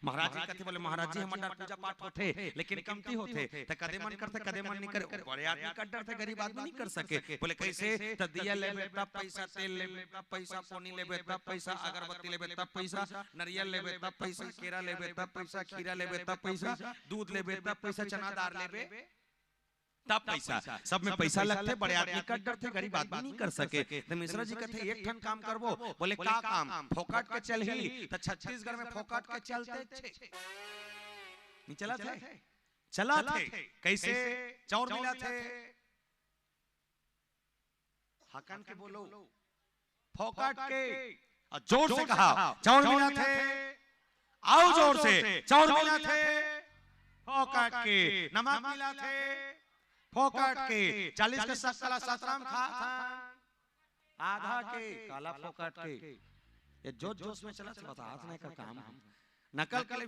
महाराज जी कहते बोले महाराज जी हमारा पूजा पाठ होते लेकिन कमती होते तो कदे मन करते कदे मन नहीं करे। बड़े आदमी का डर थे, गरीब आदमी नहीं कर सके। बोले कैसे? तो दिया लेबे तब पैसा, तेल लेबे तब पैसा, पानी लेबे तब पैसा, अगरबत्ती लेबे तब पैसा, नारियल लेबे तब पैसा, केरा लेबे तब पैसा, खीरा लेबे तब पैसा, दूध लेबे तब पैसा, चना दाल लेबे तब पैसा। सब में पैसा लगते। बड़े आदमी का डर थे, गरीब आदमी नहीं कर सके। तो मिश्रा जी कहते एक ठन काम करबो। बोले का काम? फोकट के चल ही। तो छत्तीसगढ़ में फोकट के चलते थे, नहीं चला थे? चला थे। कैसे? चाउर मिला थे, हकन के बोलो फोकट के, जोर से कहा चाउर मिला थे, आओ जोर से, चाउर मिला थे फोकट के, नमक मिला थे फोकट के, 40 के सकला सतराम खा आधा के काला फोकट के। ये जोश जोश में चला, बता हाथ नहीं का काम, नकल के